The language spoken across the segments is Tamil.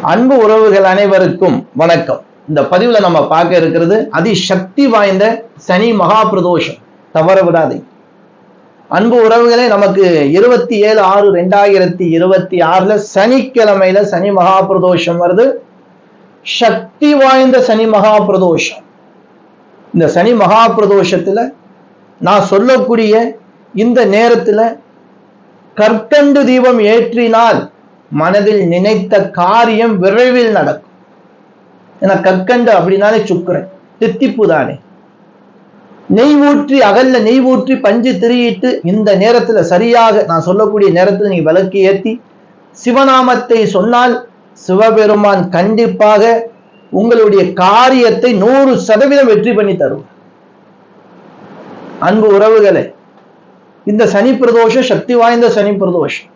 அன்பு உறவுகள் அனைவருக்கும் வணக்கம். இந்த பதிவுல நம்ம பார்க்க இருக்கிறது அதிசக்தி வாய்ந்த சனி மகா பிரதோஷம். தவற விடாதே அன்பு உறவுகளே. நமக்கு 27/6/2026 சனிக்கிழமையில சனி மகா பிரதோஷம் வருது. சக்தி வாய்ந்த சனி மகா பிரதோஷம். இந்த சனி மகா பிரதோஷத்துல நான் சொல்லக்கூடிய இந்த நேரத்துல கற்கண்டு தீபம் ஏற்றினால் மனதில் நினைத்த காரியம் விரைவில் நடக்கும். ஏன்னா கற்கண்டு அப்படின்னாலே சுக்கிரன், தித்திப்பு தானே. நெய் ஊற்றி அகல்ல நெய் ஊற்றி பஞ்சு திரியிட்டு இந்த நேரத்துல சரியாக நான் சொல்லக்கூடிய நேரத்தில் நீங்க விளக்கு ஏற்றி சிவநாமத்தை சொன்னால் சிவபெருமான் கண்டிப்பாக உங்களுடைய காரியத்தை 100% வெற்றி பண்ணி தரும். அன்பு உறவுகளே, இந்த சனி பிரதோஷம் சக்தி வாய்ந்த சனி பிரதோஷம்.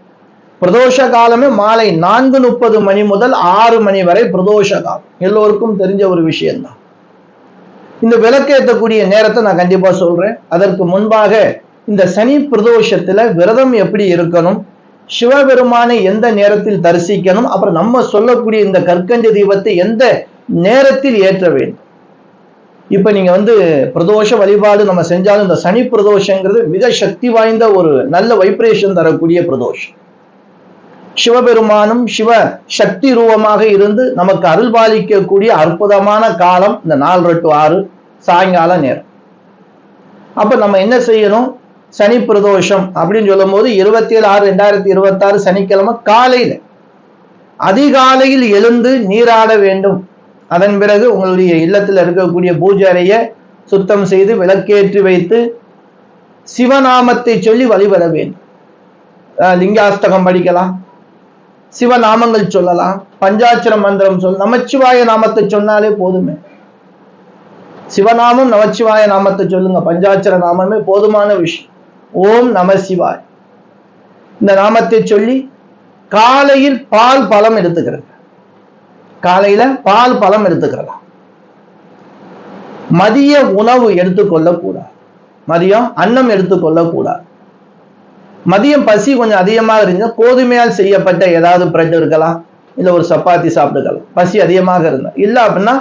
பிரதோஷ காலமே மாலை 4:30 மணி முதல் 6 மணி வரை பிரதோஷ காலம். எல்லோருக்கும் தெரிஞ்ச ஒரு விஷயம்தான். இந்த விளக்கேற்றக்கூடிய நேரத்தை நான் கண்டிப்பா சொல்றேன். அதற்கு முன்பாக இந்த சனி பிரதோஷத்துல விரதம் எப்படி இருக்கணும், சிவபெருமானை எந்த நேரத்தில் தரிசிக்கணும், அப்புறம் நம்ம சொல்லக்கூடிய இந்த கற்கண்டு தீபத்தை எந்த நேரத்தில் ஏற்ற வேண்டும். இப்ப நீங்க பிரதோஷ வழிபாடு நம்ம செஞ்சாலும் இந்த சனி பிரதோஷங்கிறது மிக சக்தி வாய்ந்த ஒரு நல்ல வைப்ரேஷன் தரக்கூடிய பிரதோஷம். சிவபெருமானும் சிவ சக்தி ரூபமாக இருந்து நமக்கு அருள்பாலிக்கக்கூடிய அற்புதமான காலம் இந்த 4 to 6 சாயங்கால நேரம். அப்ப நம்ம என்ன செய்யணும், சனி பிரதோஷம் அப்படின்னு சொல்லும் போது 27/6/2026 சனிக்கிழமை காலையில அதிகாலையில் எழுந்து நீராட வேண்டும். அதன் பிறகு உங்களுடைய இல்லத்தில் இருக்கக்கூடிய பூஜை அறையை சுத்தம் செய்து விளக்கேற்றி வைத்து சிவநாமத்தை சொல்லி வழிபட வேண்டும். லிங்காஷ்டகம் படிக்கலாம், சிவநாமங்கள் சொல்லலாம், பஞ்சாட்சர மந்திரம் சொல்ல, நமச்சிவாய நாமத்தை சொன்னாலே போதுமே. சிவநாமம் நமச்சிவாய நாமத்தை சொல்லுங்க, பஞ்சாட்சர நாமமே போதுமான விஷயம். ஓம் நம சிவாய் இந்த நாமத்தை சொல்லி காலையில் பால் பழம் எடுத்துக்கிறது. காலையில பால் பழம் எடுத்துக்கிறலாம். மதிய உணவு எடுத்துக்கொள்ளக்கூடாது. மதியம் அன்னம் எடுத்துக்கொள்ளக்கூடாது. மதியம் பசி கொஞ்சம் அதிகமாக இருந்தா கோதுமையால் செய்யப்பட்ட ஏதாவது பிரெட் இருக்கலாம், இல்ல ஒரு சப்பாத்தி சாப்பிட்டுக்கலாம். பசி அதிகமாக இருந்தா இல்ல அப்படின்னா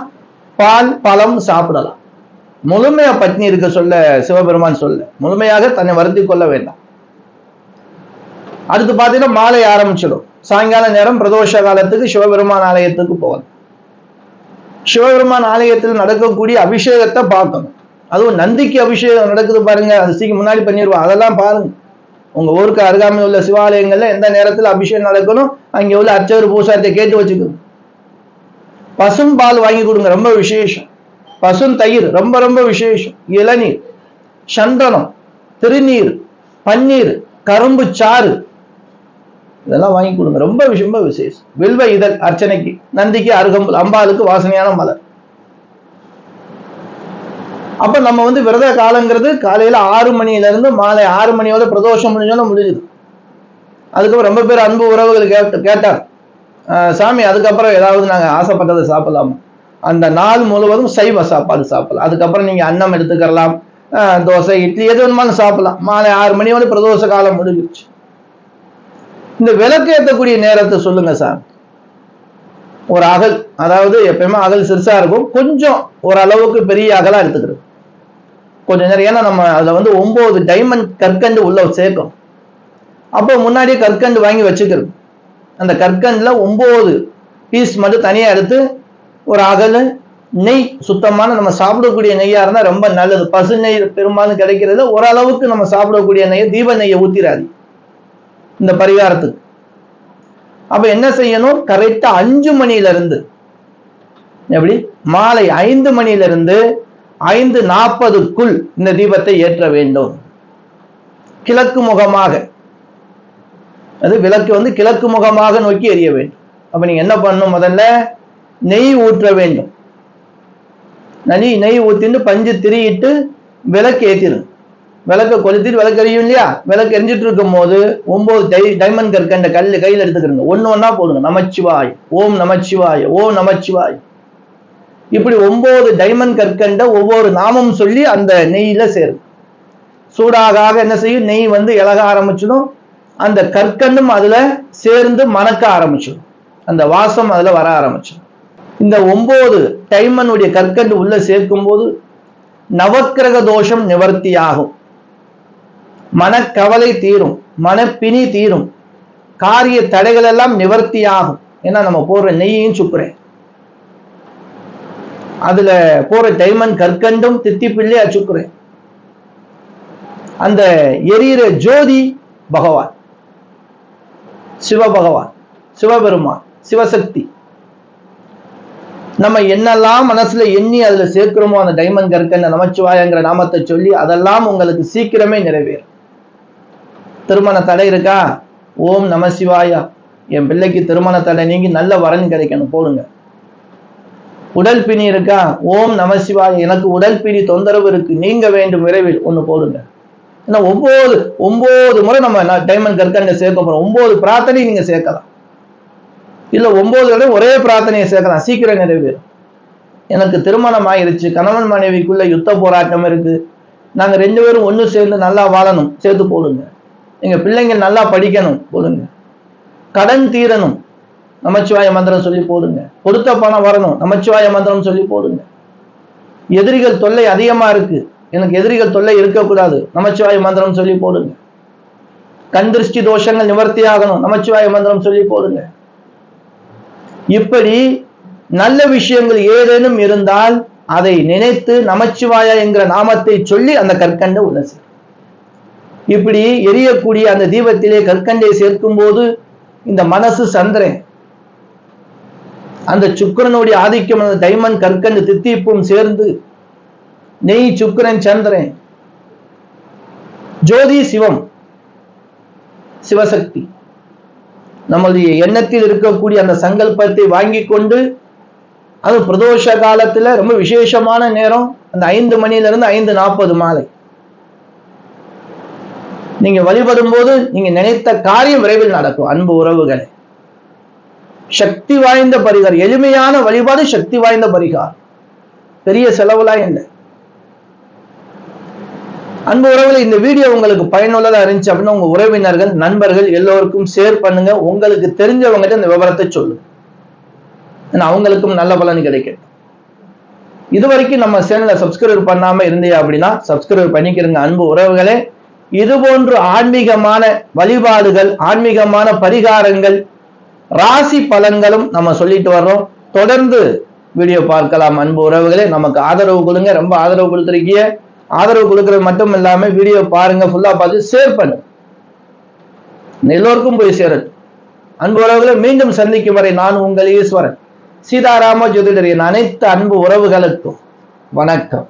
பால் பழம் சாப்பிடலாம். முழுமையா பட்னி இருக்க சொல்ல சிவபெருமான் சொல்ல, முழுமையாக தன்னை வருத்தி கொள்ள வேண்டாம். அடுத்து பார்த்தீங்கன்னா மாலை ஆரம்பிச்சிடும். சாயங்கால நேரம் பிரதோஷ காலத்துக்கு சிவபெருமான் ஆலயத்துக்கு போகணும். சிவபெருமான் ஆலயத்தில் நடக்கக்கூடிய அபிஷேகத்தை பார்க்கணும். அதுவும் நந்திக்கு அபிஷேகம் நடக்குது பாருங்க, அது சீக்கிரம் முன்னாடி பண்ணிடுவோம். அதெல்லாம் பாருங்க. உங்க ஊருக்கு அருகாமையில் உள்ள சிவாலயங்கள்ல எந்த நேரத்தில் அபிஷேகம் நடக்கணும் அங்க உள்ள அர்ச்சகர் பூசாரத்தை கேட்டு வச்சுக்கணும். பசும் பால் வாங்கி கொடுங்க, ரொம்ப விசேஷம். பசும் தயிர் ரொம்ப ரொம்ப விசேஷம். இளநீர், சந்தனம், திருநீர், பன்னீர், கரும்பு சாறு இதெல்லாம் வாங்கி கொடுங்க, ரொம்ப ரொம்ப விசேஷம். வில்வ இதழ் அர்ச்சனைக்கு, நந்திக்கு அருகம்புல், அம்பாளுக்கு வாசனையான மலர். அப்ப நம்ம விரத காலங்கிறது காலையில 6 மணில இருந்து மாலை 6 மணியோட பிரதோஷம் முடிஞ்சோன்னு முடிஞ்சுது. அதுக்கப்புறம் ரொம்ப பேர் அன்பு உறவுகள் கேட்டார், சாமி அதுக்கப்புறம் ஏதாவது நாங்க ஆசைப்பட்டதை சாப்பிடலாமா? அந்த நாள் முழுவதும் சைவ சாப்பாடு சாப்பிடலாம். அதுக்கப்புறம் நீங்க அன்னம் எடுத்துக்கலாம், தோசை இட்லி எது வேணுமாலும் சாப்பிடலாம். மாலை 6 மணியோட பிரதோஷ காலம் முடிஞ்சிருச்சு. இந்த விளக்கு ஏற்றக்கூடிய நேரத்தை சொல்லுங்க சார். ஒரு அகல், அதாவது எப்பயுமே அகல் சிறுசா இருக்கும், கொஞ்சம் ஓரளவுக்கு பெரிய அகலா எடுத்துக்கிறது கொஞ்ச நேரம். ஏன்னா நம்ம அதுல 9 டைமண்ட் கற்கண்டு உள்ள சேர்க்கும். அப்போ முன்னாடியே கற்கண்டு வாங்கி வச்சுக்கிறது. அந்த கற்கண்டுல 9 பீஸ் மட்டும் தனியா எடுத்து ஒரு அகல் நெய், சுத்தமான நம்ம சாப்பிடக்கூடிய நெய்யா இருந்தா ரொம்ப நல்லது. பசு நெய் பெரும்பாலும் கிடைக்கிறதுல ஓரளவுக்கு நம்ம சாப்பிடக்கூடிய நெய்யை, தீப நெய்யை ஊத்திராது இந்த பரிகாரத்துக்கு. அப்ப என்ன செய்யணும், கரெக்டா 5 மணில இருந்து, எப்படி மாலை 5 மணில இருந்து 5:40க்குள் இந்த தீபத்தை ஏற்ற வேண்டும். கிழக்கு முகமாக, அது விளக்கு கிழக்கு முகமாக நோக்கி எரிய வேண்டும். அப்ப நீங்க என்ன பண்ணணும், முதல்ல நெய் ஊற்ற வேண்டும். நெய் ஊத்திட்டு பஞ்சு திரியிட்டு விளக்கு ஏத்திரும். விளக்க கொளுத்திட்டு விளக்கு எரியும் இல்லையா? விளக்கு எரிஞ்சிட்டு இருக்கும் போது 9 டைமண்ட் கற்கண்ட கல்லு கையில் எடுத்துக்கிறோங்க. ஒண்ணா போடுங்க. நமச்சிவாய், ஓம் நமச்சிவாய், ஓம் நமச்சிவாய். இப்படி 9 டைமண்ட் கற்கண்ட ஒவ்வொரு நாமம் சொல்லி அந்த நெய்யில சேரும். சூடாக என்ன செய்யும், நெய் இலக ஆரம்பிச்சிடும். அந்த கற்கண்டும் அதுல சேர்ந்து மணக்க ஆரம்பிச்சிடும். அந்த வாசம் அதுல வர ஆரம்பிச்சு. இந்த 9 டைமனுடைய கற்கண்டு உள்ள சேர்க்கும் போது நவக்கிரக தோஷம் நிவர்த்தி ஆகும், மனக்கவலை தீரும், மனப்பிணி தீரும், காரிய தடைகள் எல்லாம் நிவர்த்தி ஆகும். ஏன்னா நம்ம போடுற நெய்யையும் சுக்குறேன், அதுல போற டைமண்ட் கற்கண்டும் தித்திப்பிள்ளை அச்சுக்குறேன். அந்த எரியிற ஜோதி பகவான், சிவபகவான், சிவபெருமான், சிவசக்தி. நம்ம என்னெல்லாம் மனசுல எண்ணி அதுல சேர்க்கிறோமோ அந்த டைமண்ட் கற்கண்ட நமச்சிவாயங்கிற நாமத்தை சொல்லி அதெல்லாம் உங்களுக்கு சீக்கிரமே நிறைவேறும். திருமண தடை இருக்கா? ஓம் நம சிவாயா, என் பிள்ளைக்கு திருமண தடை நீங்கி நல்ல வரன் கிடைக்கணும் போடுங்க. உடல் பிணி இருக்கா? ஓம் நம சிவாயா, எனக்கு உடல் பிணி தொந்தரவு இருக்கு, நீங்க வேண்டும் விரைவில், ஒண்ணு போடுங்க. ஏன்னா 9 முறை நம்ம டைமண்ட் கற்கண்ட சேர்க்க போறோம். 9 பிரார்த்தனை நீங்க சேர்க்கலாம், இல்ல 9 ஒரே பிரார்த்தனையை சேர்க்கலாம், சீக்கிரம் நிறைவேறும். எனக்கு திருமணம் ஆயிருச்சு, கணவன் மனைவிக்குள்ள யுத்த போராட்டம் இருக்கு, நாங்க 2 பேரும் ஒண்ணு சேர்ந்து நல்லா வாழணும், சேர்த்து போடுங்க. எங்க பிள்ளைங்க நல்லா படிக்கணும் போடுங்க. கடன் தீரணும், நமச்சிவாய மந்திரம் சொல்லி போடுங்க. கொடுத்த பணம் வரணும், நமச்சிவாய மந்திரம் சொல்லி போடுங்க. எதிரிகள் தொல்லை அதிகமா இருக்கு, எனக்கு எதிரிகள் தொல்லை இருக்கக்கூடாது, நமச்சிவாய மந்திரம் சொல்லி போடுங்க. கண் திருஷ்டி தோஷங்கள் நிவர்த்தி ஆகணும், நமச்சிவாய மந்திரம் சொல்லி போடுங்க. இப்படி நல்ல விஷயங்கள் ஏதேனும் இருந்தால் அதை நினைத்து நமச்சிவாய என்கிற நாமத்தை சொல்லி அந்த கற்கண்டை உள்ள சேரும். இப்படி எரியக்கூடிய அந்த தீபத்திலே கற்கண்டை சேர்க்கும் போது இந்த மனசு சந்திரன், அந்த சுக்கிரனுடைய ஆதிக்கம், அந்த டைமண்ட் கற்கண்டு தித்திப்பும் சேர்ந்து நெய் சுக்கிரன் சந்திரன், ஜோதி சிவம், சிவசக்தி. நம்மளுடைய எண்ணத்தில் இருக்கக்கூடிய அந்த சங்கல்பத்தை வாங்கி கொண்டு, அது பிரதோஷ காலத்துல ரொம்ப விசேஷமான நேரம், அந்த 5 மணியிலிருந்து 5:40 மாலை நீங்க வழிபடும் போது நீங்க நினைத்த காரியம் விரைவில் நடக்கும். அன்பு உறவுகளே, சக்தி வாய்ந்த பரிகாரம், எளிமையான வழிபாடு, சக்தி வாய்ந்த பரிகாரம், பெரிய செலவுலாம் இல்லை. அன்பு உறவுகளை, இந்த வீடியோ உங்களுக்கு பயனுள்ளதா இருந்துச்சு அப்படின்னா உங்க உறவினர்கள், நண்பர்கள் எல்லோருக்கும் ஷேர் பண்ணுங்க. உங்களுக்கு தெரிஞ்சவங்ககிட்ட இந்த விவரத்தை சொல்லுங்க, அவங்களுக்கும் நல்ல பலன் கிடைக்கும். இதுவரைக்கும் நம்ம சேனலை சப்ஸ்கிரைப் பண்ணாம இருந்தீங்க அப்படின்னா சப்ஸ்கிரைப் பண்ணிக்கிறங்க. அன்பு உறவுகளே, இது போன்று ஆன்மீகமான வழிபாடுகள், ஆன்மீகமான பரிகாரங்கள், ராசி பலன்களும் நம்ம சொல்லிட்டு வர்றோம். தொடர்ந்து வீடியோ பார்க்கலாம். அன்பு உறவுகளே, நமக்கு ஆதரவு கொடுங்க, ரொம்ப ஆதரவு கொடுத்துருக்கீங்க. ஆதரவு கொடுக்கறது மட்டும் இல்லாம வீடியோ பாருங்க, ஃபுல்லா பார்த்து ஷேர் பண்ணுங்க, எல்லோருக்கும் போய் சேரட்டும். அன்பு உறவுகளை, மீண்டும் சந்திக்கும் வரை நான் உங்கள் ஈஸ்வரன், சீதாராம ஜோதிடரின் அனைத்து அன்பு உறவுகளுக்கும் வணக்கம்.